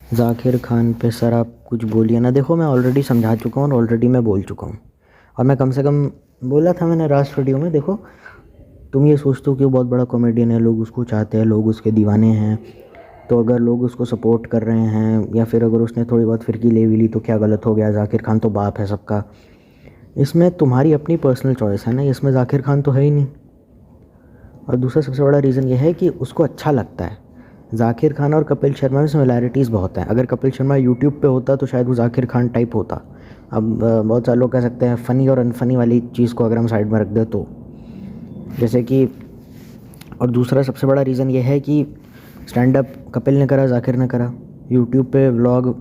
ज़ाकिर खान पे सर आप कुछ बोलिए ना। देखो मैं ऑलरेडी समझा चुका हूँ और ऑलरेडी मैं बोल चुका हूँ, और मैं कम से कम बोला था मैंने लास्ट वीडियो में। देखो तुम ये सोचते हो कि वो बहुत बड़ा कॉमेडियन है, लोग उसको चाहते हैं, लोग उसके दीवाने हैं, तो अगर लोग उसको सपोर्ट कर रहे हैं या फिर अगर उसने थोड़ी बहुत फिरकी ले भी ली तो क्या गलत हो गया? ज़ाकिर खान तो बाप है सबका। इसमें तुम्हारी अपनी पर्सनल चॉइस है ना, इसमें ज़ाकिर खान तो है ही नहीं। और दूसरा सबसे बड़ा रीज़न ये है कि उसको अच्छा लगता है। ज़ाकिर खान और कपिल शर्मा में सिमिलैरिटीज़ बहुत हैं। अगर कपिल शर्मा यूट्यूब पे होता तो शायद वो ज़ाकिर खान टाइप होता। अब बहुत सारे लोग कह सकते हैं फ़नी और अनफनी वाली चीज़ को अगर हम साइड में रख दें तो, जैसे कि, और दूसरा सबसे बड़ा रीज़न ये है कि स्टैंड अप कपिल ने करा, ज़ाकिर ने करा। यूट्यूब पे व्लॉग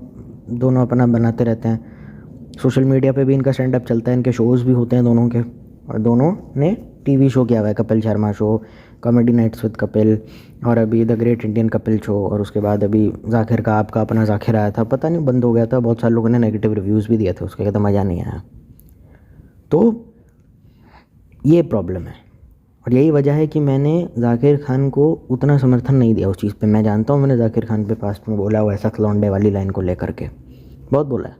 दोनों अपना बनाते रहते हैं। सोशल मीडिया पे भी इनका स्टैंड अप चलता है, इनके शोज़ भी होते हैं दोनों के, और दोनों ने टीवी शो किया हुआ है, Kapil Sharma show, comedy nights with Kapil, और अभी the great Indian Kapil show, और उसके बाद अभी ज़ाकिर का आपका अपना ज़ाकिर आया था, पता नहीं बंद हो गया था, बहुत सारे लोगों ने नेगेटिव रिव्यूज़ भी दिए थे उसके, कहते मज़ा नहीं आया। तो ये प्रॉब्लम है, और यही वजह है कि मैंने ज़ाकिर खान को उतना समर्थन नहीं दिया उस चीज़ पे। मैं जानता हूँ मैंने ज़ाकिर खान पे पास्ट में बोला, वो ऐसा लौंडे वाली लाइन को लेकर के बहुत बोला है,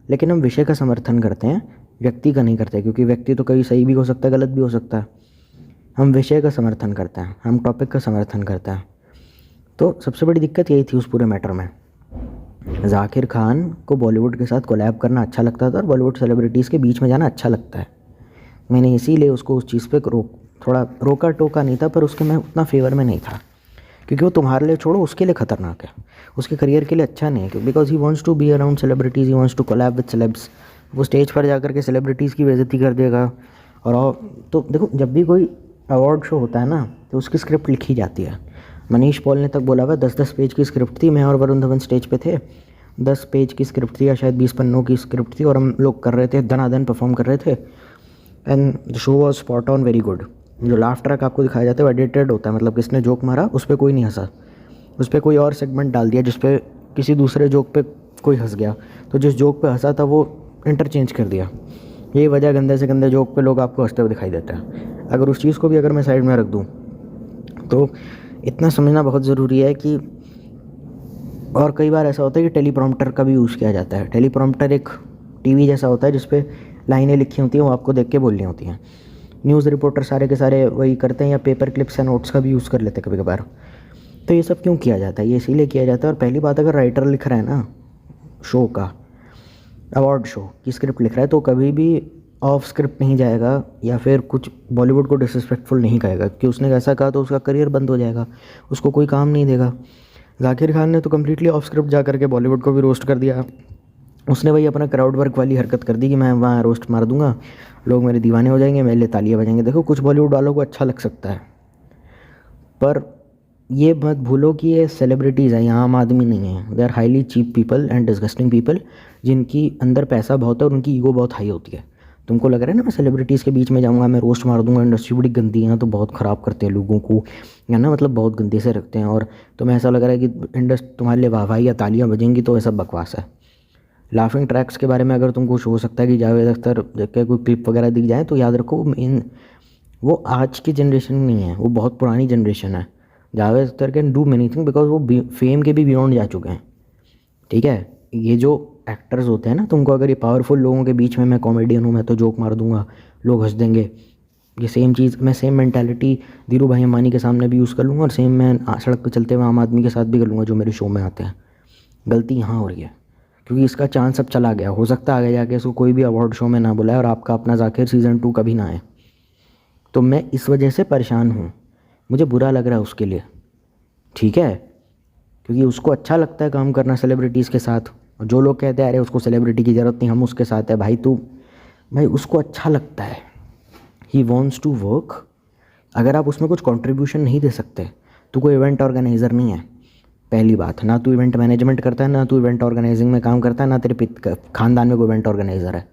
लेकिन हम विषय का समर्थन करते हैं, व्यक्ति का नहीं करते, क्योंकि व्यक्ति तो कभी सही भी हो सकता है, गलत भी हो सकता है। हम विषय का समर्थन करते हैं, हम टॉपिक का समर्थन करते हैं। तो सबसे बड़ी दिक्कत यही थी उस पूरे मैटर में। ज़ाकिर खान को बॉलीवुड के साथ कोलैब करना अच्छा लगता था और बॉलीवुड सेलिब्रिटीज़ के बीच में जाना अच्छा लगता है। मैंने इसीलिए उसको उस चीज़ पे थोड़ा रोका टोका नहीं था, पर उसके मैं उतना फेवर में नहीं था, क्योंकि वो तुम्हारे लिए छोड़ो उसके लिए ख़तरनाक है, उसके करियर के लिए अच्छा नहीं है, because he wants to be around celebrities, he wants to collab with celebs. वो स्टेज पर जा कर के सेलिब्रिटीज़ की बेइज्जती कर देगा। और तो देखो जब भी कोई अवार्ड शो होता है ना, तो उसकी स्क्रिप्ट लिखी जाती है। मनीष पॉल ने तक बोला हुआ 10-10 पेज की स्क्रिप्ट थी, मैं और वरुण धवन स्टेज पे थे, 10 पेज की स्क्रिप्ट थी या शायद 20 पन्नों की स्क्रिप्ट थी, और हम लोग कर रहे थे, धनाधन परफॉर्म कर रहे थे, and the show was spot on, very good. जो लाफ ट्रैक आपको दिखाया जाता है वो एडिटेड होता है, मतलब किसने जोक मारा उस पर कोई नहीं हंसा, उस पर कोई और सेगमेंट डाल दिया जिस पे किसी दूसरे जोक पे कोई हंस गया, तो जिस जोक पे हंसा था वो इंटरचेंज कर दिया। यही वजह गंदे से गंदे जोक पे लोग आपको हंसते हुए दिखाई देते हैं। अगर उस चीज़ को भी अगर मैं साइड में रख दूँ तो इतना समझना बहुत ज़रूरी है कि, और कई बार ऐसा होता है कि टेलीप्रॉम्प्टर का भी यूज़ किया जाता है। टेलीप्रॉम्प्टर एक टीवी जैसा होता है जिस पे लाइनें लिखी होती हैं, वो आपको देख के बोलनी होती हैं। न्यूज़ रिपोर्टर सारे के सारे वही करते हैं, या पेपर क्लिप्स या नोट्स का भी यूज़ कर लेते हैं कभी कभार। तो ये सब क्यों किया जाता है? ये इसीलिए किया जाता है। और पहली बात, अगर राइटर लिख रहा है ना शो का, अवार्ड शो की स्क्रिप्ट लिख रहा है, तो कभी भी ऑफ स्क्रिप्ट नहीं जाएगा या फिर कुछ बॉलीवुड को डिसरिस्पेक्टफुल नहीं कहेगा, कि उसने ऐसा कहा तो उसका करियर बंद हो जाएगा, उसको कोई काम नहीं देगा। ज़ाकिर खान ने तो कम्प्लीटली ऑफ स्क्रिप्ट जा करके बॉलीवुड को भी रोस्ट कर दिया। उसने वही अपना क्राउड वर्क वाली हरकत कर दी कि मैं वहाँ रोस्ट मार दूंगा, लोग मेरे दीवाने हो जाएंगे, मेरे लिए तालियां बजाएंगे। देखो कुछ बॉलीवुड वालों को अच्छा लग सकता है, पर ये मत भूलो कि ये सेलिब्रिटीज़ हैं, यहाँ आम आदमी नहीं है। They are highly cheap people and disgusting people, जिनकी अंदर पैसा बहुत है और उनकी ईगो बहुत हाई होती है। तुमको लग रहा है ना मैं सेलिब्रिटीज़ के बीच में जाऊँगा, मैं रोस्ट मार दूंगा, इंडस्ट्री बड़ी गंदी है, तो बहुत ख़राब करते हैं लोगों को, या ना मतलब बहुत गंदे से रखते हैं, और तुम्हें ऐसा लग रहा है कि इंडस्ट तुम्हारे लिए वाहवाही या तालियां बजेंगी, तो ऐसा बकवास है। लाफिंग ट्रैक्स के बारे में अगर तुमको हो सकता है कि जावेद अख्तर के कोई क्लिप वगैरह दिख जाए, तो याद रखो वो आज की जनरेशन नहीं है, वो बहुत पुरानी जनरेशन है। Javed Akhtar can do many thing because वो फेम के भी बियॉन्ड जा चुके हैं। ठीक है, ये जो एक्टर्स होते हैं ना, तुमको अगर ये पावरफुल लोगों के बीच में मैं कॉमेडियन हूँ, मैं तो जोक मार दूंगा, लोग हंस देंगे, ये सेम चीज़ मैं सेम मेंटालिटी धीरू भाई अंबानी के सामने भी यूज़ कर लूँगा, और सेम मैं सड़क पर चलते हुए आम आदमी के साथ भी कर लूँगा जो मेरे शो में आते हैं। गलती यहाँ हो रही है, क्योंकि इसका चांस अब चला गया। हो सकता है आगे जाके इसको कोई भी अवार्ड शो में ना बुलाए और आपका अपना ज़ाकिर सीज़न 2 कभी ना आए। तो मैं इस वजह से परेशान हूँ, मुझे बुरा लग रहा है उसके लिए, ठीक है, क्योंकि उसको अच्छा लगता है काम करना सेलिब्रिटीज़ के साथ। और जो लोग कहते हैं अरे उसको सेलिब्रिटी की ज़रूरत नहीं, हम उसके साथ है, भाई उसको अच्छा लगता है, ही वॉन्ट्स टू वर्क। अगर आप उसमें कुछ कंट्रीब्यूशन नहीं दे सकते तो कोई इवेंट ऑर्गेनाइज़र नहीं है। पहली बात, ना तू इवेंट मैनेजमेंट करता है, ना तू इवेंट ऑर्गेनाइजिंग में काम करता है, ना तेरे खानदान में कोई इवेंट ऑर्गेनाइज़र है।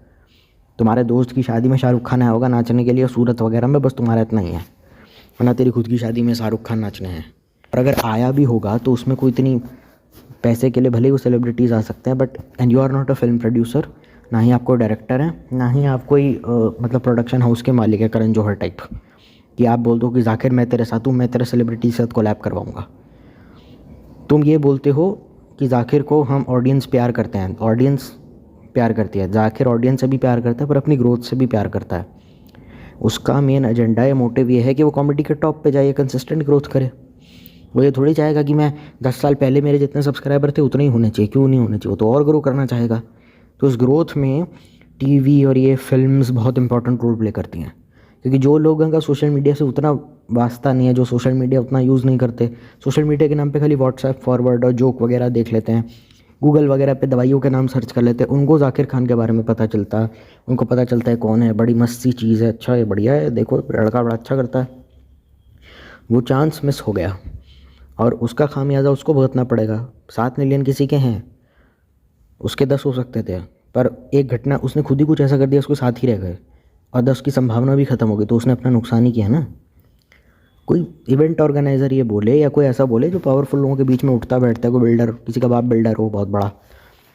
तुम्हारे दोस्त की शादी में शाहरुख खान आया होगा नाचने के लिए सूरत वगैरह में, बस तुम्हारा इतना ही है, वरना तेरी खुद की शादी में शाहरुख खान नाचने हैं। और अगर आया भी होगा तो उसमें कोई इतनी पैसे के लिए भले ही वो सेलिब्रिटीज़ आ सकते हैं, but and you are not a film producer, ना ही आप कोई डायरेक्टर हैं, ना ही आप कोई मतलब प्रोडक्शन हाउस के मालिक है करण जौहर टाइप, कि आप बोल दो कि ज़ाकिर मैं तेरे साथ हूँ, मैं तेरे सेलिब्रिटी के साथ कोलैब करवाऊँगा। तुम ये बोलते हो कि जाकिर को हम ऑडियंस प्यार करते हैं, ऑडियंस प्यार करती है, जाकिर ऑडियंस से भी प्यार करता है पर अपनी ग्रोथ से भी प्यार करता है। उसका मेन एजेंडा या मोटिव ये है कि वो कॉमेडी के टॉप पे जाए, कंसिस्टेंट ग्रोथ करे। वो ये थोड़ी चाहेगा कि मैं 10 साल पहले मेरे जितने सब्सक्राइबर थे उतने ही होने चाहिए, क्यों नहीं होने चाहिए, वो तो और ग्रो करना चाहेगा। तो उस ग्रोथ में टीवी और ये फिल्म्स बहुत इंपॉर्टेंट रोल प्ले करती हैं, क्योंकि जो लोगों का सोशल मीडिया से उतना वास्ता नहीं है, जो सोशल मीडिया उतना यूज़ नहीं करते, सोशल मीडिया के नाम पे खाली व्हाट्सएप फॉरवर्ड और जोक वगैरह देख लेते हैं, गूगल वगैरह पे दवाइयों के नाम सर्च कर लेते हैं, उनको जाकिर खान के बारे में पता चलता है, उनको पता चलता है कौन है, बड़ी मस्त सी चीज़ है, अच्छा है, बढ़िया है, देखो लड़का बड़ा अच्छा करता है। वो चांस मिस हो गया और उसका खामियाजा उसको भुगतना पड़ेगा। 7 मिलियन किसी के हैं, उसके 10 हो सकते थे, पर एक घटना उसने खुद ही कुछ ऐसा कर दिया उसको 7 ही रह गए और 10 की संभावना भी ख़त्म हो गई, तो उसने अपना नुकसान ही किया ना। कोई इवेंट ऑर्गेनाइज़र ये बोले या कोई ऐसा बोले जो पावरफुल लोगों के बीच में उठता बैठता है, कोई बिल्डर, किसी का बाप बिल्डर हो बहुत बड़ा,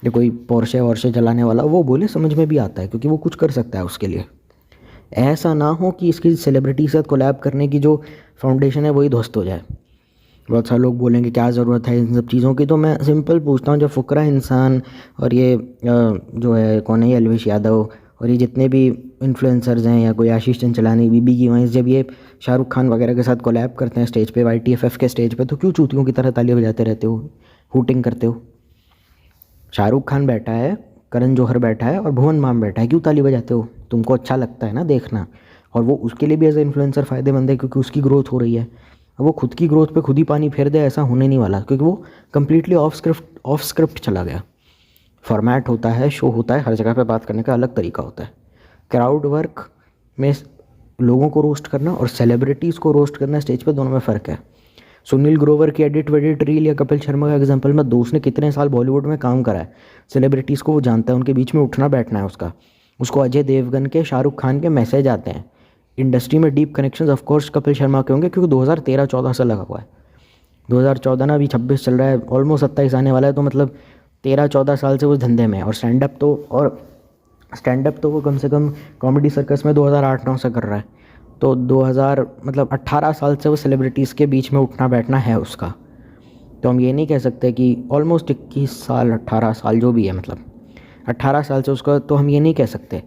या कोई पोर्शे वोर्शे चलाने वाला, वो बोले समझ में भी आता है क्योंकि वो कुछ कर सकता है उसके लिए। ऐसा ना हो कि इसकी सेलिब्रिटी के साथ कोलैब करने की जो फाउंडेशन है वही ध्वस्त हो जाए। बहुत सारे लोग बोलेंगे क्या ज़रूरत है इन सब चीज़ों की, तो मैं सिंपल पूछता हूँ, जब फुकरा इंसान और ये जो है कौन है ये अलविश यादव और ये जितने भी इन्फ्लुएंसर्स हैं या कोई आशीष चंचलानी, बीबी की वाइंस, जब ये शाहरुख खान वगैरह के साथ कोलैब करते हैं स्टेज पे, YTFF के स्टेज पे, तो क्यों चूतियों की तरह तालियां बजाते रहते हो, हूटिंग करते हो? शाहरुख खान बैठा है, करण जौहर बैठा है और भुवन बाम बैठा है, क्यों ताली बजाते हो? तुमको अच्छा लगता है ना देखना, और वो उसके लिए भी एज ए इन्फ्लुएंसर फ़ायदेमंद है क्योंकि उसकी ग्रोथ हो रही है। अब वो खुद की ग्रोथ पे खुद ही पानी फेर दे, ऐसा होने नहीं वाला, क्योंकि वो कम्प्लीटली ऑफ स्क्रिप्ट चला गया। फॉर्मेट होता है, शो होता है, हर जगह पे बात करने का अलग तरीका होता है। क्राउड वर्क में लोगों को रोस्ट करना और सेलिब्रिटीज़ को रोस्ट करना स्टेज पे, दोनों में फ़र्क है। सुनील ग्रोवर की एडिट वेडिट रील या कपिल शर्मा का एग्जांपल मत दो, उसने कितने साल बॉलीवुड में काम करा है, सेलिब्रिटीज़ को वो जानता है, उनके बीच में उठना बैठना है उसका। उसको अजय देवगन के, शाहरुख खान के मैसेज आते हैं। इंडस्ट्री में deep connections of course Kapil Sharma के होंगे क्योंकि 2013-14 से लगा हुआ है। 2014 ना, अभी 26 चल रहा है, ऑलमोस्ट 27 आने वाला है, तो मतलब 13-14 साल से वो धंधे में है। और स्टैंड अप तो वो कम से कम कॉमेडी सर्कस में 2008-9 से कर रहा है, तो 2000 मतलब 18 साल से वो सेलिब्रिटीज़ के बीच में उठना बैठना है उसका। तो हम ये नहीं कह सकते कि ऑलमोस्ट 21 साल 18 साल जो भी है, मतलब 18 साल से उसका, तो हम ये नहीं कह सकते।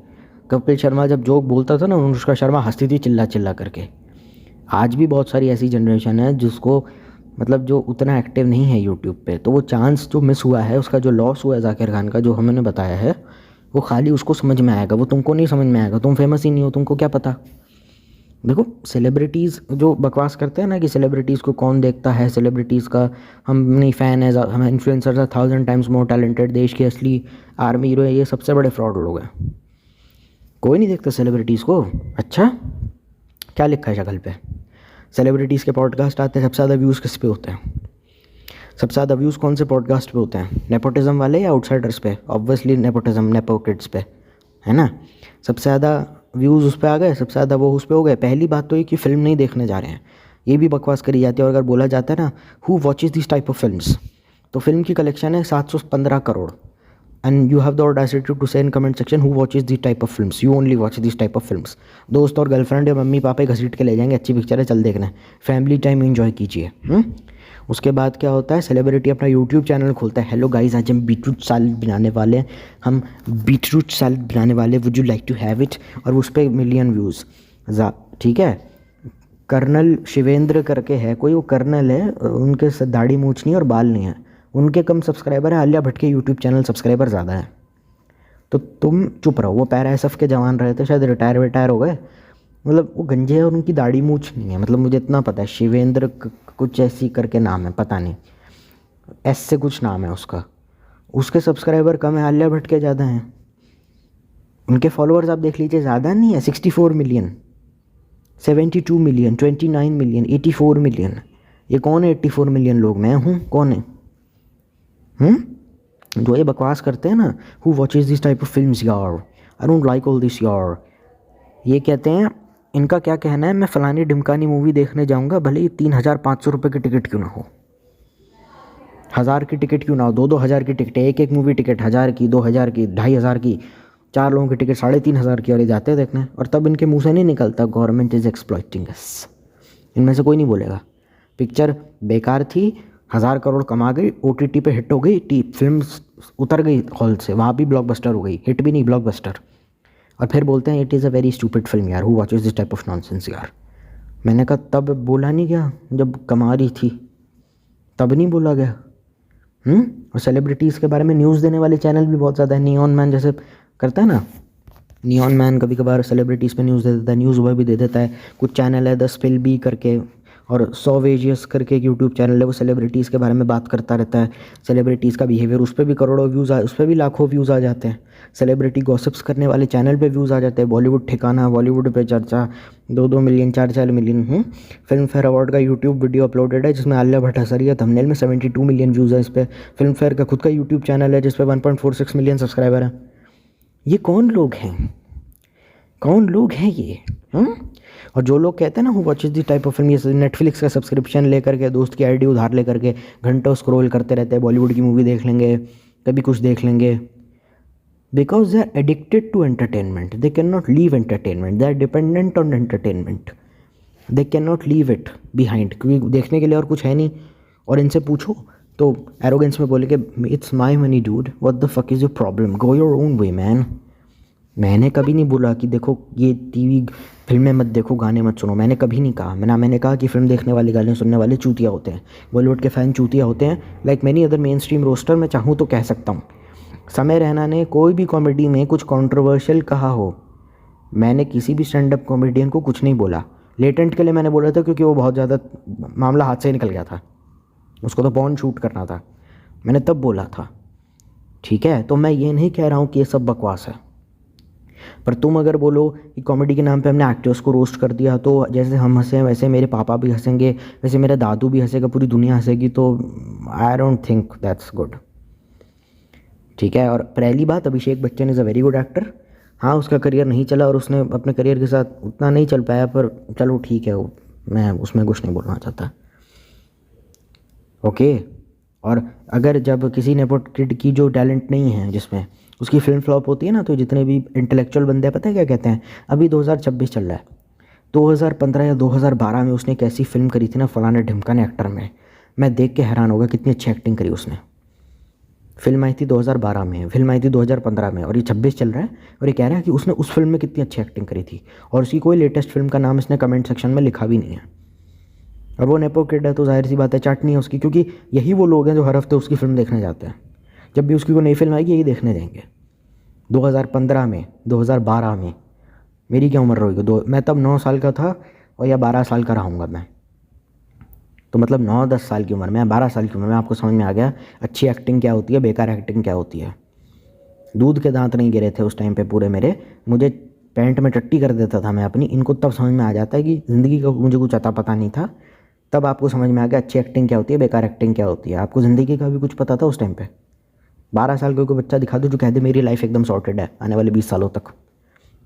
कपिल शर्मा जब जोक बोलता था ना, अनुष्का शर्मा हंसती थी चिल्ला चिल्ला करके। आज भी बहुत सारी ऐसी जनरेशन है जिसको मतलब जो उतना एक्टिव नहीं है यूट्यूब पे, तो वो चांस जो मिस हुआ है, उसका जो लॉस हुआ है जाकिर खान का, जो हमने बताया है, वो खाली उसको समझ में आएगा, वो तुमको नहीं समझ में आएगा, तुम फेमस ही नहीं हो, तुमको क्या पता। देखो सेलिब्रिटीज़ जो बकवास करते हैं ना कि सेलिब्रिटीज़ को कौन देखता है, सेलिब्रिटीज़ का हम नहीं फ़ैन है, हम influencers are 1000 times more talented, देश के असली आर्मी हीरो है, ये सबसे बड़े फ्रॉड लोग हैं। कोई नहीं देखता सेलिब्रिटीज़ को। अच्छा, क्या लिखा है शक्ल पे? सेलिब्रिटीज़ के पॉडकास्ट आते हैं, सबसे ज़्यादा व्यूज़ किस पे होते हैं? सबसे ज़्यादा व्यूज़ कौन से पॉडकास्ट पे होते हैं? नेपोटिज्म वाले या आउटसाइडर्स पे? ऑब्वियसली नेपोटिज्म, नेपो किड्स पे, है ना। सबसे ज़्यादा व्यूज़ उस पर आ गए, सबसे ज़्यादा वो उस पर हो गए। पहली बात तो ये कि फ़िल्म नहीं देखने जा रहे हैं, ये भी बकवास करी जाती है। और अगर बोला जाता है ना who watches this type of films, तो फिल्म की कलेक्शन है 715 crore, and you have the audacity to say in comment section who watches this type of films, you only watch this type of films. दोस्त और girlfriend या mummy papa घसीट के ले जाएंगे, अच्छी पिक्चर है चल देखना है, फैमिली टाइम एंजॉय कीजिए। उसके बाद क्या होता है, सेलिब्रिटी अपना यूट्यूब चैनल खोलता है, हेलो गाइस आज हम बीटरूट सैलेड बनाने वाले हैं, हम बीटरूट सैलेड बनाने वाले, would you like to have it, और उस पर मिलियन व्यूज़। ठीक है, कर्नल शिवेंद्र करके है कोई, वो कर्नल है, उनके दाढ़ी मूछ नहीं और बाल नहीं है, उनके कम सब्सक्राइबर है, आलिया भट्ट के यूट्यूब चैनल सब्सक्राइबर ज़्यादा है। तो तुम चुप रहो। वो पैरा SF के जवान रहे थे, शायद रिटायर हो गए, मतलब वो गंजे है और उनकी दाढ़ी मूछ नहीं है, मतलब मुझे इतना पता है। शिवेंद्र कुछ ऐसी करके नाम है, पता नहीं, S से कुछ नाम है उसका। उसके सब्सक्राइबर कम है, आलिया भट्ट के ज़्यादा हैं। उनके फॉलोअर्स आप देख लीजिए, ज़्यादा नहीं है, 64 मिलियन, 72 मिलियन, 29 मिलियन, 84 मिलियन। ये कौन है 84 मिलियन लोग? मैं हूँ, कौन है? जो ये बकवास करते हैं ना, who watches this type of films यार, I don't like all this यार, ये कहते हैं, इनका क्या कहना है, मैं फ़लानी ढिमकानी मूवी देखने जाऊंगा भले ही 3500 रुपये की टिकट क्यों ना हो, 1000 की टिकट क्यों ना हो, 2-2 हज़ार की टिकट है, एक मूवी टिकट 1000 की, 2000 की, 2500 की, 4 लोगों की टिकट 3500 की, और ये जाते देखने। और तब इनके मुंह से नहीं निकलता गवर्नमेंट इज़ एक्सप्लॉइटिंग अस, इनमें से कोई नहीं बोलेगा पिक्चर बेकार थी, 1000 करोड़ कमा गई, OTT पे हिट हो गई, फिल्म उतर गई हॉल से, वहाँ भी ब्लॉकबस्टर हो गई, हिट भी नहीं ब्लॉकबस्टर। और फिर बोलते हैं it is a very stupid film यार, who watches this type of nonsense यार। मैंने कहा तब बोला नहीं गया जब कमा रही थी, तब नहीं बोला गया। और सेलिब्रिटीज़ के बारे में न्यूज़ देने वाले चैनल भी बहुत ज़्यादा है। नियॉन मैन जैसे करता है ना, नियॉन मैन कभी कभार सेलिब्रिटीज़ पे न्यूज़ दे देता है, न्यूज़ वह भी दे देता है। कुछ चैनल है द स्पिल बी करके, और सॉवेजियस करके एक यूट्यूब चैनल है, वो सेलिब्रिटीज़ के बारे में बात करता रहता है, सेलिब्रिटीज़ का बिहेवियर, उस पर भी करोड़ों व्यूज़ उस पर भी लाखों व्यूज़ आ जाते हैं। सेलिब्रिटी गॉसिप्स करने वाले चैनल पे व्यूज़ आ जाते हैं, बॉलीवुड ठिकाना, बॉलीवुड पे चर्चा, 2-2 million 4-4 million. Film fair award का यूट्यूब वीडियो अपलोडेड है जिसमें आलिया भट्ट हंस रही है, थंबनेल में 72 मिलियन व्यूज़ है इस पर। फिल्म फेयर का खुद का यूट्यूब चैनल है जिस पर 1.46 मिलियन सब्सक्राइबर हैं। ये कौन लोग हैं, कौन लोग हैं ये? और जो लोग कहते हैं ना who watches the type of film, ये नेटफ्लिक्स का सब्सक्रिप्शन लेकर के, दोस्त की आईडी उधार लेकर के घंटों स्क्रॉल करते रहते हैं, बॉलीवुड की मूवी देख लेंगे, कभी कुछ देख लेंगे, because they are addicted to entertainment, they can not leave entertainment, they are dependent on entertainment, they can not leave it behind, क्योंकि देखने के लिए और कुछ है नहीं। और इनसे पूछो तो एरोगेंस में बोले कि it's my money dude, what the fuck is your problem, go your own way man. मैंने कभी नहीं बोला कि देखो ये टीवी फिल्में मत देखो, गाने मत सुनो, मैंने कभी नहीं कहा। मैंने कहा कि फिल्म देखने वाले, गाने सुनने वाले चूतिया होते हैं, बॉलीवुड के फ़ैन चूतिया होते हैं, like many other mainstream roaster. मैं चाहूँ तो कह सकता हूँ समय रैना ने कोई भी कॉमेडी में कुछ कंट्रोवर्शियल कहा हो, मैंने किसी भी स्टैंड अप कॉमेडियन को कुछ नहीं बोला। लेटेंट के लिए मैंने बोला था क्योंकि वो बहुत ज़्यादा मामला हाथ से निकल गया था, उसको तो पॉर्न शूट करना था, मैंने तब बोला था, ठीक है। तो मैं ये नहीं कह रहा हूँ कि ये सब बकवास है, पर तुम अगर बोलो कि कॉमेडी के नाम पे हमने एक्टर्स को रोस्ट कर दिया, तो जैसे हम हंसे वैसे मेरे पापा भी हंसेंगे, वैसे मेरे दादू भी हंसेगा, पूरी दुनिया हंसेगी, तो I don't think that's good, ठीक है। और पहली बात, Abhishek Bachchan is a very good actor. हाँ, उसका करियर नहीं चला और उसने अपने करियर के साथ उतना नहीं चल पाया, पर चलो ठीक है, मैं उसमें कुछ नहीं बोलना चाहता, ओके। और अगर जब किसी नेपोट किड की जो टैलेंट नहीं है जिसमें उसकी फिल्म फ्लॉप होती है ना, तो जितने भी इंटेलेक्चुअल बंदे हैं पता है क्या कहते हैं, अभी 2026 चल रहा है, 2015 या 2012 में उसने एक ऐसी फिल्म करी थी ना, फलाने ढिमकाने एक्टर में, मैं देख के हैरान हो गया कितनी अच्छी एक्टिंग करी उसने। फिल्म आई थी 2012 में, फिल्म आई थी 2015 में, और ये 26 चल रहा है और ये कह रहा है कि उसने उस फिल्म में कितनी अच्छी एक्टिंग करी थी, और उसकी कोई लेटेस्ट फिल्म का नाम इसने कमेंट सेक्शन में लिखा भी नहीं है। और वो नेपो किड है तो जाहिर सी बात है चाटनी है उसकी, क्योंकि यही वो लोग हैं जो हर हफ्ते उसकी फिल्म देखने जाते हैं। जब भी उसकी कोई नई फिल्म आएगी यही देखने जाएंगे। 2015 में, 2012 में मेरी क्या उम्र रहेगी, मैं तब 9 साल का था और या 12 साल का रहूँगा मैं, तो मतलब 9-10 साल की उम्र में, 12 साल की उम्र में आपको समझ में आ गया अच्छी एक्टिंग क्या होती है, बेकार एक्टिंग क्या होती है। दूध के दांत नहीं गिरे थे उस टाइम पे पूरे मेरे, मुझे पैंट में टट्टी कर देता था मैं अपनी। इनको तब समझ में आ जाता है कि ज़िंदगी का मुझे कुछ अता पता नहीं था, तब आपको समझ में आ गया अच्छी एक्टिंग क्या होती है, बेकार एक्टिंग क्या होती है। आपको ज़िंदगी का भी कुछ पता था उस टाइम पे? 12 साल का कोई बच्चा दिखा दो जो कह दे मेरी लाइफ एकदम सॉर्टेड है आने वाले 20 सालों तक,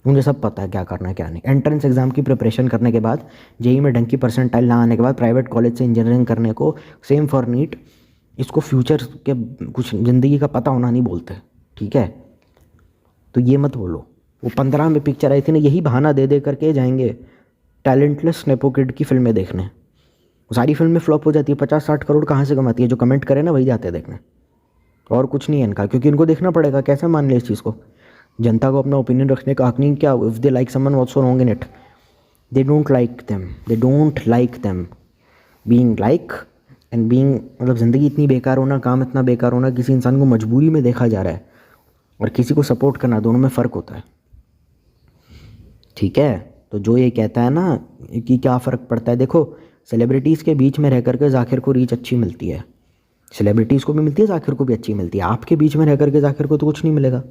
मुझे सब पता है क्या करना है क्या नहीं। एंट्रेंस एग्ज़ाम की प्रिपरेशन करने के बाद, जेई में ढंग की परसेंटाइल ना आने के बाद प्राइवेट कॉलेज से इंजीनियरिंग करने को, सेम फॉर नीट, इसको फ्यूचर के कुछ ज़िंदगी का पता होना नहीं बोलते, ठीक है। तो ये मत बोलो। वो 15 में पिक्चर आई थी ना, यही बहाना दे दे करके जाएंगे टैलेंटलेस नेपो किड की फिल्में देखने। सारी फिल्में फ्लॉप हो जाती है, 50-60 करोड़ कहाँ से कमाती है, जो कमेंट करे ना वही जाते हैं देखने, और कुछ नहीं है इनका, क्योंकि इनको देखना पड़ेगा। कैसे मान ले इस चीज़ को? जनता को अपना ओपिनियन रखने का हक नहीं क्या? If they like someone what's so wrong in it? They don't like them being like and being, मतलब ज़िंदगी इतनी बेकार होना, काम इतना बेकार होना, किसी इंसान को मजबूरी में देखा जा रहा है और किसी को सपोर्ट करना, दोनों में फ़र्क होता है, ठीक है। तो जो ये कहता है ना कि क्या फ़र्क पड़ता है, देखो सेलिब्रिटीज़ के बीच में रह करके जाकिर को रीच अच्छी मिलती है, सेलिब्रिटीज़ को भी मिलती है, जाकिर को भी अच्छी मिलती है। आपके बीच में रह करके जाकिर को तो कुछ नहीं मिलेगा।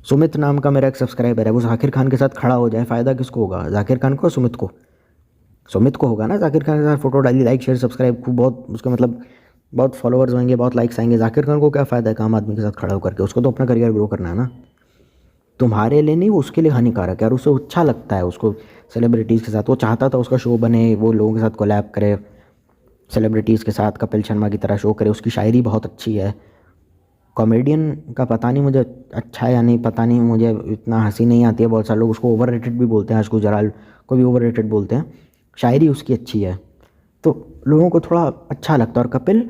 सुमित नाम का मेरा एक सब्सक्राइबर है, वो जाकिर खान के साथ खड़ा हो जाए, फ़ायदा किसको होगा? जाकिर खान को, सुमित को? सुमित को होगा ना। जाकिर खान के साथ फोटो डाली, लाइक शेयर सब्सक्राइब, खूब बहुत उसका मतलब बहुत फॉलोअर्स होंगे, बहुत लाइक्स आएंगे। जाकिर खान को क्या फ़ायदा है काम आदमी के साथ खड़ा होकर के? उसको तो अपना करियर ग्रो करना है ना, तुम्हारे लिए नहीं, वो उसके लिए हानिकारक है। और उसे अच्छा लगता है उसको सेलिब्रिटीज़ के साथ, वो चाहता था उसका शो बने, वो लोगों के साथ कोलैब करे, सेलिब्रिटीज़ के साथ कपिल शर्मा की तरह शो करे। उसकी शायरी बहुत अच्छी है। कॉमेडियन का पता नहीं मुझे अच्छा है या नहीं, पता नहीं, मुझे इतना हंसी नहीं आती है। बहुत सारे लोग उसको ओवर रेटेड भी बोलते हैं, आशकू जलाल को भी ओवर रेटेड बोलते हैं। शायरी उसकी अच्छी है, तो लोगों को थोड़ा अच्छा लगता है। और कपिल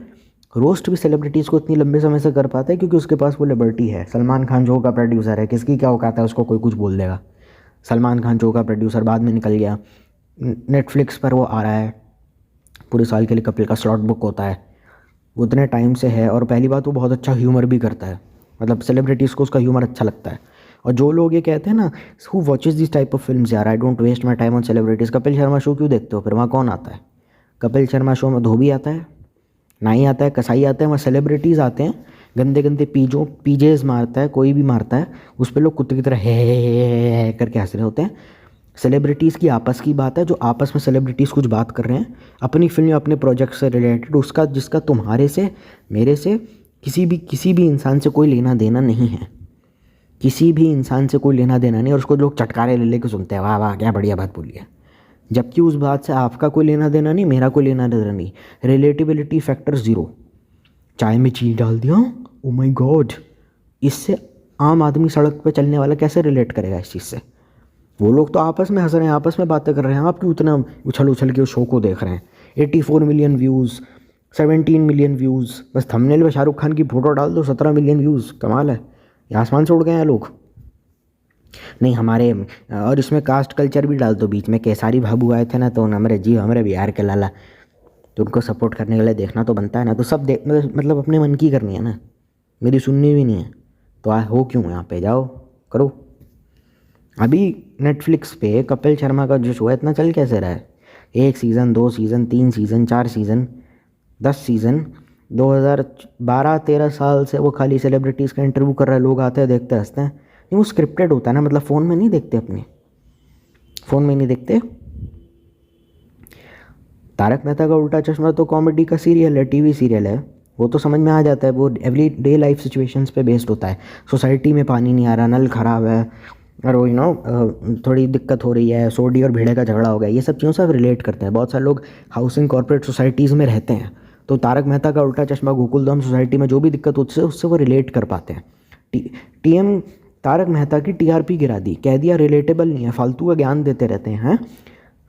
रोस्ट भी सेलिब्रिटीज़ को इतनी लंबे समय से कर पाता है क्योंकि उसके पास वो लिबर्टी है। सलमान खान जो का प्रोड्यूसर है, किसकी क्या औकात है उसको कोई कुछ बोल देगा। सलमान खान जो का प्रोड्यूसर बाद में निकल गया, नेटफ्लिक्स पर वो आ रहा है, पूरे साल के लिए कपिल का स्लॉट बुक होता है, वो उतने टाइम से है। और पहली बात वो बहुत अच्छा ह्यूमर भी करता है, मतलब सेलिब्रिटीज़ को उसका ह्यूमर अच्छा लगता है। और जो लोग ये कहते हैं ना, who watches this type of films, यार I don't waste my time on celebrities, Kapil Sharma show क्यों देखते हो फिर? वहाँ कौन आता है? कपिल शर्मा शो में धोबी आता है, नाई आता है, कसाई आता है, वहाँ सेलिब्रिटीज़ आते हैं, गंदे गंदे पीजेज मारता है, कोई भी मारता है, उस पर लोग कुत्ते की तरह है करके हंस रहे होते हैं। सेलिब्रिटीज़ की आपस की बात है, जो आपस में सेलिब्रिटीज़ कुछ बात कर रहे हैं अपनी फिल्म या अपने प्रोजेक्ट से रिलेटेड, उसका जिसका तुम्हारे से, मेरे से, किसी भी इंसान से कोई लेना देना नहीं है, किसी भी इंसान से कोई लेना देना नहीं। और उसको लोग चटकारे ले लेके सुनते हैं, वाह वाह क्या बढ़िया बात बोली है, जबकि उस बात से आपका कोई लेना देना नहीं, मेरा कोई लेना देना नहीं। Relatability factor zero. चाय में चीनी डाल दिया, ओ माय गॉड, इससे आम आदमी सड़क पे चलने वाला कैसे रिलेट करेगा इस चीज़ से? वो लोग तो आपस में हंस रहे हैं, आपस में बातें कर रहे हैं, आप क्यों उतना उछल उछल के उस शो को देख रहे हैं? 84 मिलियन व्यूज़, 17 मिलियन व्यूज़, बस थंबनेल में शाहरुख खान की फ़ोटो डाल दो, 17 मिलियन व्यूज़, कमाल है। ये आसमान से उड़ गए हैं लोग। नहीं हमारे, और इसमें कास्ट कल्चर भी डाल दो बीच में, केसारी बाबू आए थे ना, तो हमारे बिहार के लाला, तो उनको सपोर्ट करने के लिए देखना तो बनता है ना। तो सब देख, मतलब अपने मन की करनी है ना, मेरी सुननी भी नहीं है, तो हो क्यों यहाँ पे, जाओ करो। अभी नेटफ्लिक्स पे कपिल शर्मा का जो शो है इतना चल कैसे रहा है? 1 season, 2 season, 3 season, 4 season, 10 season, 2012-13 साल से वो खाली सेलिब्रिटीज़ का इंटरव्यू कर रहा है, लोग आते हैं देखते हंसते हैं। नहीं वो स्क्रिप्टेड होता है ना, मतलब फ़ोन में नहीं देखते, अपने फ़ोन में नहीं देखते। तारक मेहता का उल्टा चश्मा तो कॉमेडी का सीरियल है, टीवी सीरियल है, वो तो समझ में आ जाता है, वो एवरी डे लाइफ सिचुएशंस पे बेस्ड होता है। सोसाइटी में पानी नहीं आ रहा, नल ख़राब है, और वो थोड़ी दिक्कत हो रही है, सोडी और भेड़े का झगड़ा हो गया, ये सब चीज़ों से आप रिलेट करते हैं। बहुत सारे लोग हाउसिंग कॉर्पोरेट सोसाइटीज़ में रहते हैं, तो तारक मेहता का उल्टा चश्मा, गोकुलधाम सोसाइटी में जो भी दिक्कत होती है उससे वो रिलेट कर पाते हैं। टीएम तारक मेहता की टीआरपी गिरा दी, कह दिया रिलेटेबल नहीं है, फालतू का ज्ञान देते रहते हैं।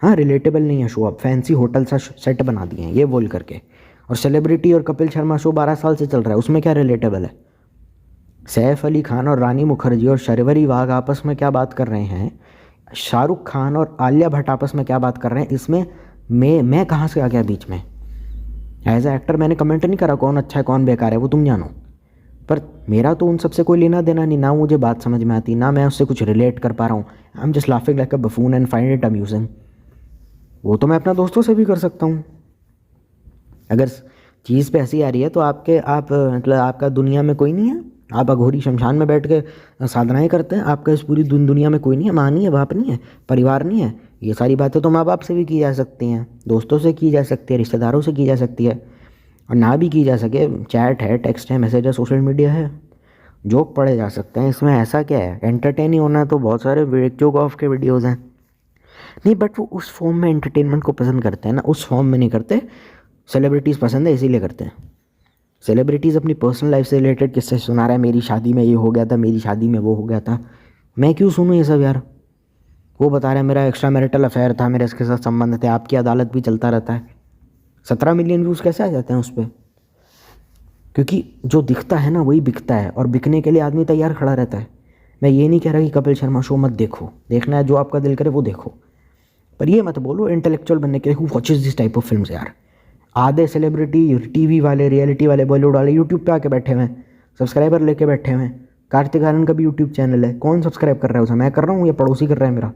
हाँ रिलेटेबल नहीं है शो, अब फैंसी होटल सा सेट बना दिए हैं ये बोल करके। और सेलिब्रिटी और कपिल शर्मा शो 12 साल से चल रहा है, उसमें क्या रिलेटेबल है? सैफ अली खान और रानी मुखर्जी और शर्वरी वाघ आपस में क्या बात कर रहे हैं, शाहरुख खान और आलिया भट्ट आपस में क्या बात कर रहे हैं, इसमें मैं कहाँ से आ गया बीच में? एज ए एक्टर मैंने कमेंट नहीं करा कौन अच्छा है कौन बेकार है, वो तुम जानो, पर मेरा तो उन सबसे कोई लेना देना नहीं, ना मुझे बात समझ में आती, ना मैं उससे कुछ रिलेट कर पा रहा हूँ। I am just laughing like a buffoon and find it amusing. वो तो मैं अपना दोस्तों से भी कर सकता हूँ। अगर चीज़ पे हंसी आ रही है तो मतलब आपका दुनिया में कोई नहीं है, आप अघोरी शमशान में बैठ के साधनाएँ करते हैं, आपका इस पूरी दुनिया में कोई नहीं है, माँ नहीं है, बाप नहीं है, परिवार नहीं है। ये सारी बातें तो माँ बाप से भी की जा सकती हैं, दोस्तों से की जा सकती है, रिश्तेदारों से की जा सकती है, और ना भी की जा सके, चैट है, टेक्स्ट है, मैसेज है, सोशल मीडिया है, जोक पढ़े जा सकते हैं। इसमें ऐसा क्या है? एंटरटेन ही होना है तो बहुत सारे जोक ऑफ के वीडियोज़ हैं। नहीं बट वो उस फॉर्म में एंटरटेनमेंट को पसंद करते हैं ना, उस फॉर्म में नहीं करते। सेलिब्रिटीज़ पसंद है इसीलिए करते हैं। सेलिब्रिटीज़ अपनी पर्सनल लाइफ से रिलेटेड किससे सुना रहा है, मेरी शादी में ये हो गया था, मेरी शादी में वो हो गया था, मैं क्यों सुनूँ ये सब यार? वो बता रहे हैं मेरा एक्स्ट्रा मैरिटल अफेयर था, मेरे इसके साथ संबंध थे, आपकी अदालत भी चलता रहता है। 17 मिलियन व्यूज़ कैसे आ जाते हैं उस पर? क्योंकि जो दिखता है ना वही बिकता है, और बिकने के लिए आदमी तैयार खड़ा रहता है। मैं ये नहीं कह रहा कि कपिल शर्मा शो मत देखो, देखना है जो आपका दिल करे वो देखो, पर ये मत बोलो इंटेलेक्चुअल बनने के लिए who watches this type of films. यार आधे सेलिब्रिटी, टीवी वाले, रियलिटी वाले, बॉलीवुड वाले यूट्यूब पे आके बैठे हुए हैं, सब्सक्राइबर लेके बैठे हुए हैं। कार्तिक आर्यन का भी यूट्यूब चैनल है, कौन सब्सक्राइब कर रहा है उसे? मैं कर रहा हूँ या पड़ोसी कर रहा है मेरा?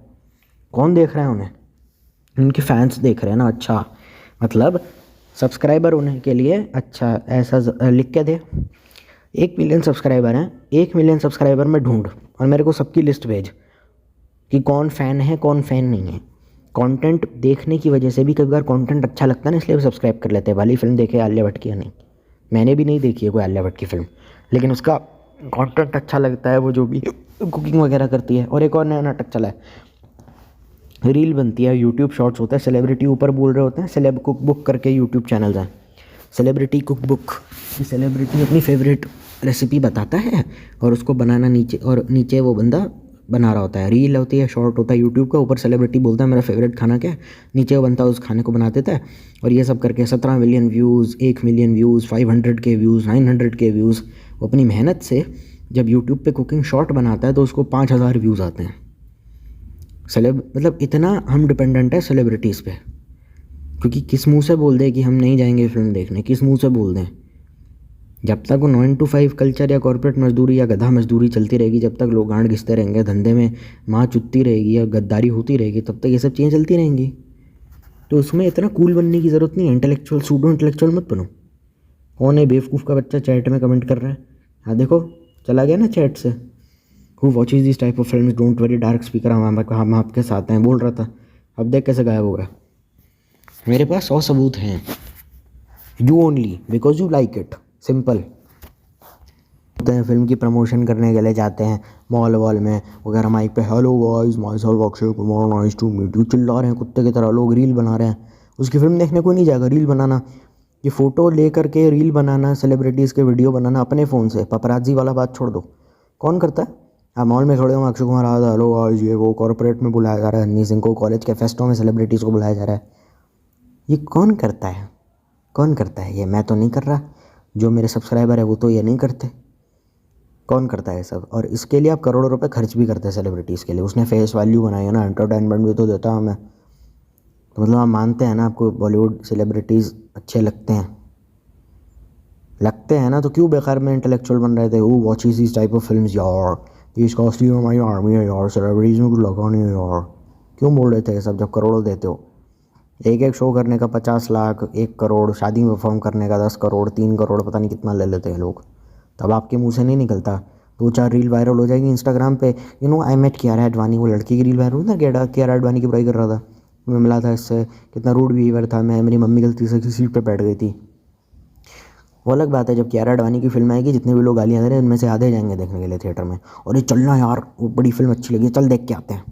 कौन देख रहा है उन्हें? उनके फैंस देख रहे हैं ना। अच्छा मतलब सब्सक्राइबर होने के लिए, अच्छा ऐसा लिख के दे, 1 मिलियन सब्सक्राइबर हैं, 1 मिलियन सब्सक्राइबर में ढूंढ और मेरे को सबकी लिस्ट भेज कि कौन फ़ैन है कौन फ़ैन नहीं है। कंटेंट देखने की वजह से भी कई बार कंटेंट अच्छा लगता है ना, इसलिए सब्सक्राइब कर लेते हैं। वाली फिल्म देखे आलिया भट्ट की या नहीं? मैंने भी नहीं देखी है कोई आलिया भट्ट की फिल्म, लेकिन उसका कंटेंट अच्छा लगता है, वो जो भी कुकिंग वगैरह करती है। और एक और नया नाटक चला है, रील बनती है, यूट्यूब शॉर्ट्स होता है, सेलिब्रिटी ऊपर बोल रहे होते हैं, सेलेब कुक बुक करके यूट्यूब चैनल्स हैं, सेलिब्रिटी कुक बुक, कि सेलिब्रिटी अपनी फेवरेट रेसिपी बताता है और उसको बनाना नीचे, और नीचे वो बंदा बना रहा होता है, रील होती है, शॉर्ट होता है यूट्यूब का, ऊपर सेलिब्रिटी बोलता है मेरा फेवरेट खाना क्या है, नीचे वो बनता है उस खाने को बना देता है, और ये सब करके 17 मिलियन व्यूज़, 1 मिलियन व्यूज़, 500 के व्यूज़, 900 के व्यूज़। वो अपनी मेहनत से जब यूट्यूब पे कुकिंग शॉर्ट बनाता है तो उसको 5000 व्यूज़ आते हैं। मतलब इतना हम डिपेंडेंट है सेलिब्रिटीज़ पे, क्योंकि किस मुंह से बोल दे कि हम नहीं जाएंगे फिल्म देखने, किस मुंह से बोल दें। जब तक वो 9 to 5 कल्चर या कॉर्पोरेट मजदूरी या गधा मजदूरी चलती रहेगी, जब तक लोग गांड घिसते रहेंगे, धंधे में माँ चुतती रहेगी या गद्दारी होती रहेगी, तब तक ये सब चीज़ें चलती रहेंगी। तो उसमें इतना कूल बनने की ज़रूरत नहीं है, इंटेलेक्चुअल सूडो इंटेलेक्चुअल मत बनो। कौन है बेवकूफ़ का बच्चा चैट में कमेंट कर रहा है? हाँ देखो, चला गया ना चैट से। Who watches this type of film, don't very dark speaker, हम आपके साथ हैं बोल रहा था, अब देख कैसे गायब हो गया। मेरे पास 100 सबूत हैं। You only because you like it, simple. होते हैं फिल्म की प्रमोशन करने के लिए जाते हैं मॉल वॉल में वगैरह, माइक पे hello guys my self Akshay Kumar, nice to meet you, चिल्ला रहे हैं कुत्ते की तरह, लोग रील बना रहे हैं। उसकी फिल्म देखने कोई नहीं जाएगा, रील बनाना, ये फ़ोटो ले करके रील बनाना, सेलिब्रिटीज़ के वीडियो बनाना अपने फ़ोन से, पपराजी वाला बात छोड़ दो। कौन करता है? आप मॉल में खड़े हो, अक्षय कुमार आ रहा है, हेलो गाइस, ये वो, कॉर्पोरेट में बुलाया जा रहा है हनी सिंह को, कॉलेज के फेस्टों में सेलिब्रिटीज़ को बुलाया जा रहा है। ये कौन करता है? कौन करता है ये? मैं तो नहीं कर रहा, जो मेरे सब्सक्राइबर है वो तो ये नहीं करते। कौन करता है सब? और इसके लिए आप करोड़ों रुपए खर्च भी करते हैं सेलिब्रिटीज़ के लिए। उसने फेस वैल्यू बनाई है ना, एंटरटेनमेंट भी तो देता है हमें। तो मतलब आप मानते हैं ना, आपको बॉलीवुड सेलिब्रिटीज़ अच्छे लगते हैं ना, तो क्यों बेकार में इंटेलेक्चुअल बन रहे थे? वो watches this type of films यार, दिस कॉस्ट्यूम हमारी आर्मी है यार, सेलिब्रिटीज़ में कुछ लगा नहीं है यार, क्यों बोल रहे थे ये सब जब करोड़ों देते हो? एक एक शो करने का 50 लाख, 1 करोड़, शादी में परफॉर्म करने का 10 करोड़, 3 करोड़, पता नहीं कितना ले लेते हैं लोग। तब आपके मुंह से नहीं निकलता। 2-4 रील वायरल हो जाएगी इंस्टाग्राम पे, you know I met Kiara Advani, वो लड़की की रील वायरल हुई ना, कियारा एडवानी की बुराई कर रहा था, मैं मिला था इससे, कितना रूड बिहेवियर था, मेरी मम्मी गलती से किसी सीट पर बैठ गई थी। वो अलग बात है, जब कियारा एडवानी की फिल्म आएगी, जितने भी लोग गालियाँ दे रहे हैं उनमें से आधे जाएंगे देखने के लिए थिएटर में, और ये चलना यार, वो बड़ी फिल्म अच्छी लगी, चल देख के आते हैं।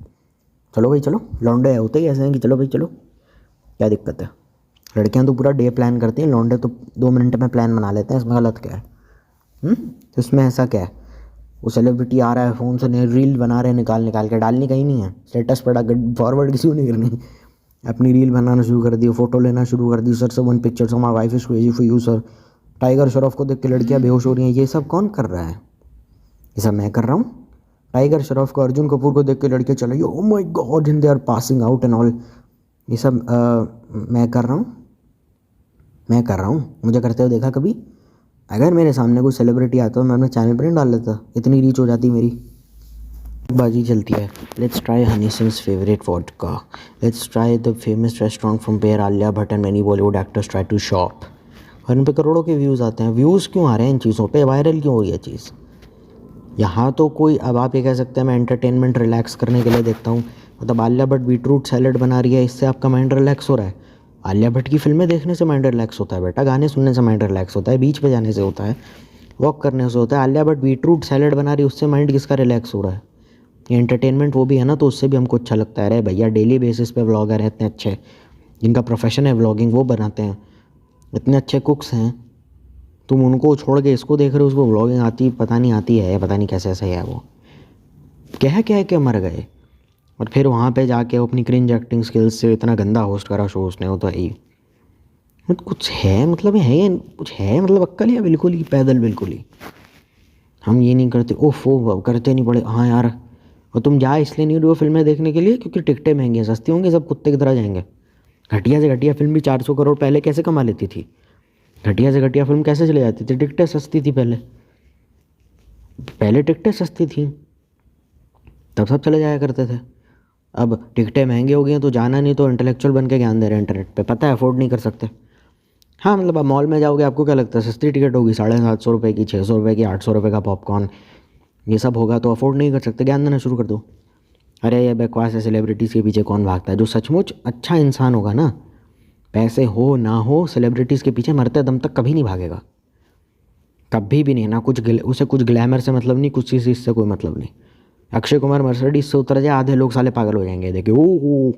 चलो भाई चलो, लौंडे होते ही ऐसे हैं कि चलो भाई चलो, क्या दिक्कत है? लड़कियां तो पूरा डे प्लान करती हैं, लौंडे तो 2 मिनट में प्लान बना लेते हैं, इसमें गलत क्या है? तो इसमें ऐसा क्या है? वो सेलिब्रिटी आ रहा है फ़ोन से, रील बना रहे हैं, निकाल के डालनी कहीं नहीं है, स्टेटस पर फॉरवर्ड किसी को नहीं करनी, अपनी रील बनाना शुरू कर दी, फ़ोटो लेना शुरू कर दी, सर से 1 picture, my wife is crazy for you sir, tiger Shroff को देख के लड़कियां बेहोश हो रही हैं। ये सब कौन कर रहा है? ये सब मैं कर रहा हूँ। टाइगर श्रॉफ को, अर्जुन कपूर को देख के लड़कियां चलाई, oh my god and they are passing out and all, ये सब मैं कर रहा हूँ। मुझे करते हुए देखा कभी? अगर मेरे सामने कोई सेलिब्रिटी आता तो मैं अपने चैनल पर नहीं डाल लेता, इतनी रीच हो जाती मेरी। बाजी चलती है, let's try Honey Singh's favourite vodka, let's try the famous restaurant from where Alia Bhatt and many Bollywood actors try to shop. और इन पे करोड़ों के व्यूज़ आते हैं। व्यूज़ क्यों आ रहे हैं इन चीज़ों पे? वायरल क्यों हो रही है चीज़? यहाँ तो कोई, अब आप ये कह सकते हैं मैं एंटरटेनमेंट रिलैक्स करने के लिए देखता हूँ, मतलब आलिया भट्ट बीटरूट सैलेड बना रही है, इससे आपका माइंड रिलैक्स हो रहा है? आलिया भट्ट की फिल्में देखने से माइंड रिलैक्स होता है बेटा, गाने सुनने से माइंड रिलैक्स होता है, बीच पे जाने से होता है, वॉक करने से होता है। आलिया भट्ट बीटरूट सैलेड बना रही है, उससे माइंड किसका रिलैक्स हो रहा है? ये एंटरटेनमेंट वो भी है ना, तो उससे भी हमको अच्छा लगता है। अरे भैया, डेली बेसिस पे व्लॉगर हैं इतने अच्छे, जिनका प्रोफेशन है व्लॉगिंग, वो बनाते हैं, इतने अच्छे कुक्स हैं, तुम उनको छोड़ के इसको देख रहे हो, उसको व्लॉगिंग आती पता नहीं आती है, पता नहीं कैसे ऐसा है, वो कह के मर गए। और फिर वहाँ पे जाके वो अपनी क्रिंज एक्टिंग स्किल्स से इतना गंदा होस्ट करा शो उसने, वो तो है ही। मतलब कुछ है, मतलब है या कुछ है, मतलब अक्ल या बिल्कुल ही पैदल, बिल्कुल ही। हम ये नहीं करते, ओफ वो करते नहीं पड़े, हाँ यार। और तुम जा इसलिए नहीं रहे हो फिल्में देखने के लिए क्योंकि टिकटें महंगी हैं, सस्ती होंगी, सब कुत्ते की तरह जाएंगे। घटिया से घटिया फिल्म भी 400 करोड़ पहले कैसे कमा लेती थी? घटिया से घटिया फिल्म कैसे चले जाती थी? टिकटें सस्ती थी पहले टिकटें सस्ती थी, तब सब चले जाया करते थे। अब टिकटें महंगी हो गई हैं तो जाना नहीं, तो इंटेलेक्चुअल बन के ज्ञान दे रहे हैं इंटरनेट पे, पता है अफोर्ड नहीं कर सकते। हाँ मतलब आप मॉल में जाओगे, आपको क्या लगता है सस्ती टिकट होगी, 750 रुपये की, 600 रुपये की, 800 रुपये का पॉपकॉर्न, ये सब होगा तो अफोर्ड नहीं कर सकते, ज्ञान देना शुरू कर दो। अरे ये बकवास है, सेलिब्रिटीज़ के पीछे कौन भागता है? जो सचमुच अच्छा इंसान होगा ना, पैसे हो ना हो, सेलिब्रिटीज़ के पीछे मरते दम तक कभी नहीं भागेगा, कभी भी नहीं ना। उसे कुछ ग्लैमर से मतलब नहीं, कुछ चीज़ से कोई मतलब नहीं। अक्षय कुमार मर्सिडीज से उतर जाए, आधे लोग साले पागल हो जाएंगे देखिए, ओ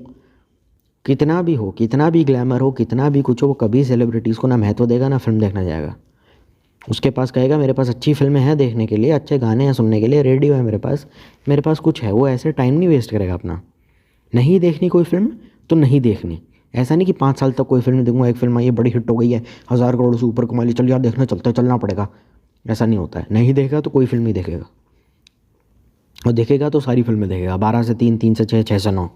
कितना भी हो, कितना भी ग्लैमर हो, कितना भी कुछ हो, वो कभी सेलिब्रिटीज़ को ना महत्व देगा ना फिल्म देखना जाएगा। उसके पास कहेगा मेरे पास अच्छी फिल्में हैं देखने के लिए, अच्छे गाने हैं सुनने के लिए, रेडियो है मेरे पास कुछ है। वो ऐसे टाइम नहीं वेस्ट करेगा अपना। नहीं देखनी कोई फिल्म तो नहीं देखनी। ऐसा नहीं कि 5 साल तक कोई फिल्म देखूंगा, एक फिल्म आई है बड़ी हिट हो गई है, 1000 करोड़ से ऊपर कमा ली, चल यार देखना चलता है, चलना पड़ेगा। ऐसा नहीं होता है। नहीं देखा तो कोई फिल्म नहीं देखेगा, और देखेगा तो सारी फिल्में देखेगा, 12 से 3, 3 से 6, 6 से 9,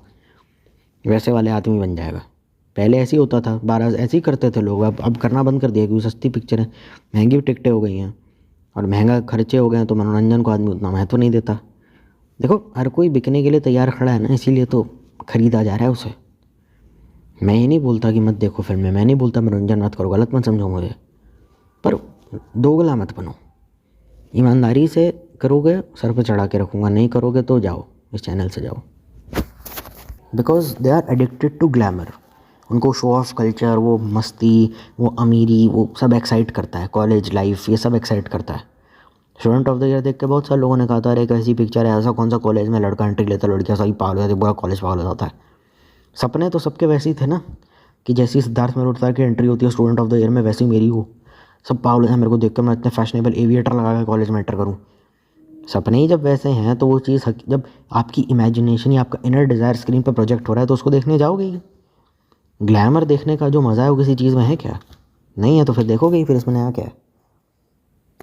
वैसे वाले आदमी बन जाएगा। पहले ऐसे ही होता था, 12 ऐसे ही करते थे लोग। अब करना बंद कर दिया क्योंकि सस्ती पिक्चर है, महंगी टिकटें हो गई हैं और महंगा खर्चे हो गए हैं, तो मनोरंजन को आदमी उतना महत्व नहीं देता। देखो हर कोई बिकने के लिए तैयार खड़ा है ना, इसीलिए तो ख़रीदा जा रहा है उसे। मैं ये नहीं बोलता कि मत देखो फिल्में, मैं नहीं बोलता मनोरंजन मत करो, गलत मत समझो मुझे, पर दोगला मत बनो। ईमानदारी से करोगे सर पे चढ़ा के रखूँगा, नहीं करोगे तो जाओ, इस चैनल से जाओ। Because they are addicted to glamour. उनको शो ऑफ कल्चर, वो मस्ती, वो अमीरी, वो सब एक्साइट करता है। कॉलेज लाइफ ये सब एक्साइट करता है। स्टूडेंट ऑफ द ईयर देख के बहुत सारे लोगों ने कहा था अरे कैसी पिक्चर है, ऐसा कौन सा कॉलेज में लड़का एंट्री लेता, लड़कियाँ सही पागल हो जाती, पूरा कॉलेज पागल हो जाता है। सपने तो सबके वैसे ही थे ना, कि जैसी सिद्धार्थ मल्होत्रा की एंट्री होती है स्टूडेंट ऑफ द ईयर में, वैसी मेरी हो। सब पागल हैं मेरे को देखकर, मैं इतने फैशनेबल एविएटर लगा के कॉलेज में एंटर करूँ। सपने ही जब वैसे हैं तो वो चीज़ जब आपकी इमेजिनेशन या आपका इनर डिज़ायर स्क्रीन पर प्रोजेक्ट हो रहा है तो उसको देखने जाओगे ही। ग्लैमर देखने का जो मज़ा है वो किसी चीज़ में है क्या? नहीं है तो फिर देखोगे ही, फिर इसमें नया क्या है?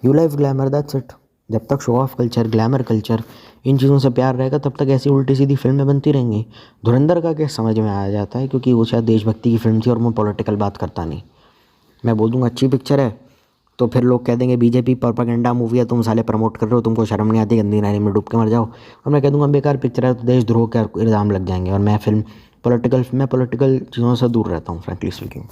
You life glamour, that's it. जब तक show off culture, glamour culture, इन चीज़ों से प्यार रहेगा तब तक ऐसी उल्टी सीधी फिल्में बनती रहेंगी। धुरंधर का केस समझ में आ जाता है क्योंकि वो शायद देशभक्ति की फिल्म थी और मैं पॉलिटिकल बात करता नहीं। मैं बोल दूँगा अच्छी पिक्चर है तो फिर लोग कह देंगे बीजेपी प्रोपेगेंडा मूवी है, तुम साले प्रमोट कर रहे हो, तुमको शर्म नहीं आती, गंदी नाली में डूब के मर जाओ। और मैं कह दूँगा बेकार पिक्चर है तो देशद्रोह के इल्ज़ाम लग जाएंगे, और मैं पॉलिटिकल चीज़ों से दूर रहता हूँ फ्रैंकली स्पीकिंग।